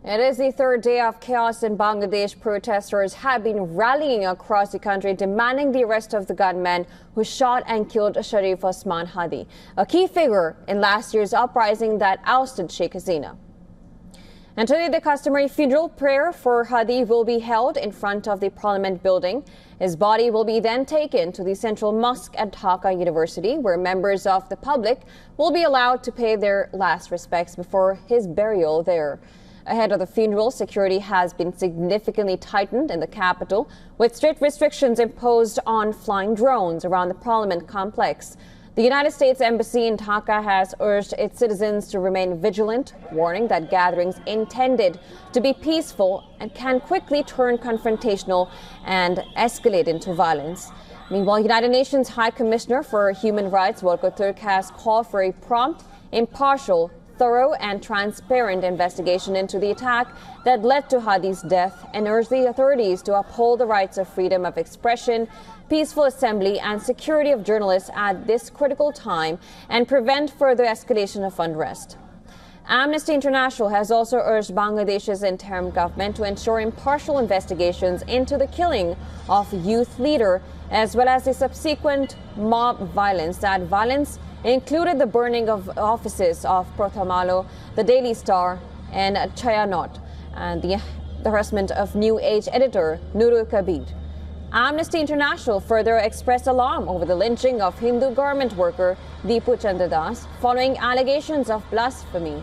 It is the third day of chaos in Bangladesh. Protesters have been rallying across the country demanding the arrest of the gunman who shot and killed Sharif Osman Hadin, a key figure in last year's uprising that ousted Sheikh Hasina. And today, the customary funeral prayer for Hadi will be held in front of the Parliament building. His body will be then taken to the Central Mosque at Dhaka University, where members of the public will be allowed to pay their last respects before his burial there. Ahead of the funeral, security has been significantly tightened in the capital, with strict restrictions imposed on flying drones around the Parliament complex. The United States Embassy in Dhaka has urged its citizens to remain vigilant, warning that gatherings intended to be peaceful and can quickly turn confrontational and escalate into violence. Meanwhile, United Nations High Commissioner for Human Rights, Volker Turk, has called for a prompt, impartial, thorough and transparent investigation into the attack that led to Hadi's death and urged the authorities to uphold the rights of freedom of expression, peaceful assembly and security of journalists at this critical time and prevent further escalation of unrest. Amnesty International has also urged Bangladesh's interim government to ensure impartial investigations into the killing of youth leader as well as the subsequent mob violence. That violence included the burning of offices of Prothom Alo, the Daily Star and Chayanot, and the harassment of New Age editor Nurul Kabir. Amnesty International further expressed alarm over the lynching of Hindu garment worker Deepu Chandra Das following allegations of blasphemy.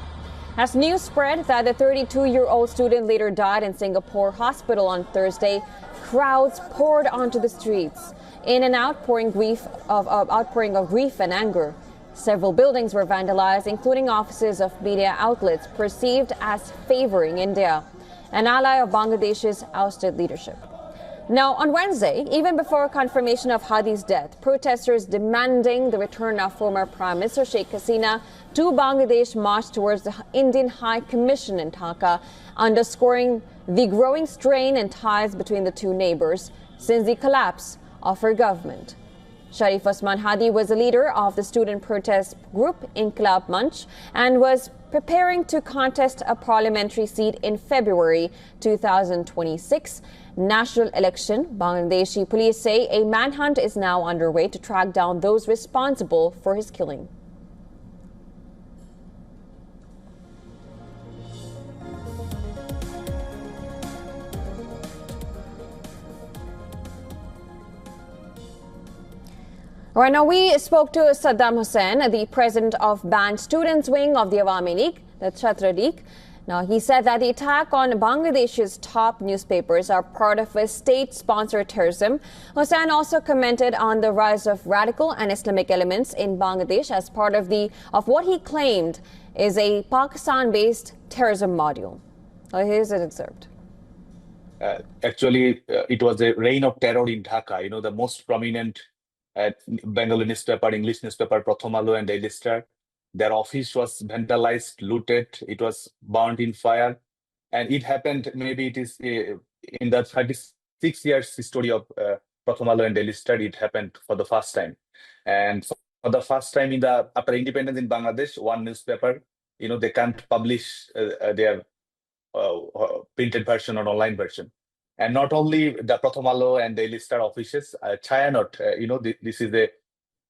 As news spread that the 32-year-old student later died in Singapore hospital on Thursday, crowds poured onto the streets in an outpouring of grief and anger. Several buildings were vandalized, including offices of media outlets perceived as favoring India, an ally of Bangladesh's ousted leadership. Now, on Wednesday, even before confirmation of Hadi's death, protesters demanding the return of former Prime Minister Sheikh Hasina to Bangladesh marched towards the Indian High Commission in Dhaka, underscoring the growing strain and ties between the two neighbors since the collapse of her government. Sharif Osman Hadin was a leader of the student protest group Inqilab Manch and was preparing to contest a parliamentary seat in February 2026 national election. Bangladeshi police say a manhunt is now underway to track down those responsible for his killing. All right, now we spoke to Saddam Hussein, the president of banned students wing of the Awami League, the Chhatra League. Now, he said that the attack on Bangladesh's top newspapers are part of a state-sponsored terrorism. Hussein also commented on the rise of radical and Islamic elements in Bangladesh as part of what he claimed is a Pakistan-based terrorism module. Here's an excerpt. Actually, it was a reign of terror in Dhaka. The most prominent Bengali newspaper, English newspaper, Prothom Alo and Daily Star. Their office was vandalized, looted, it was burnt in fire. And it happened, maybe it is in the 36 years history of Prothom Alo and Daily Star, it happened for the first time. And for the first time after independence in Bangladesh, one newspaper, they can't publish their printed version or online version. And not only the Prothom Alo and Daily Star offices, Chayanot, this is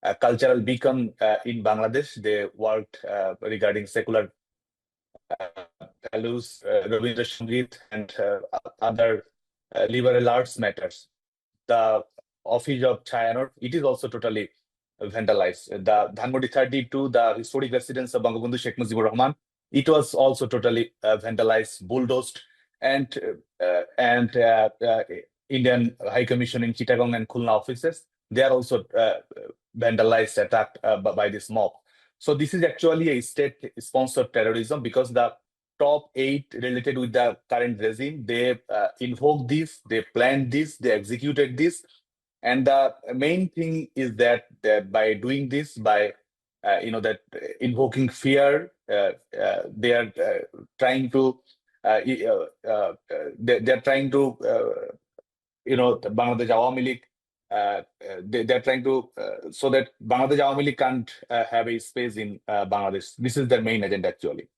a cultural beacon in Bangladesh. They worked regarding secular values, Rabindra Sangeet, and other liberal arts matters. The office of Chayanot, it is also totally vandalized. The Dhanmondi 32, the historic residence of Bangabandhu Sheikh Mujibur Rahman, it was also totally vandalized, bulldozed. And Indian High Commission in Chittagong and Khulna offices, they are also vandalized, attacked by this mob. So this is actually a state-sponsored terrorism because the top 8 related with the current regime, they invoked this, they planned this, they executed this. And the main thing is that by doing this, by invoking fear, they are trying to they're trying to Bangladesh Awami League they're trying to so that Bangladesh Awami League can't have a space in Bangladesh. This is their main agenda actually.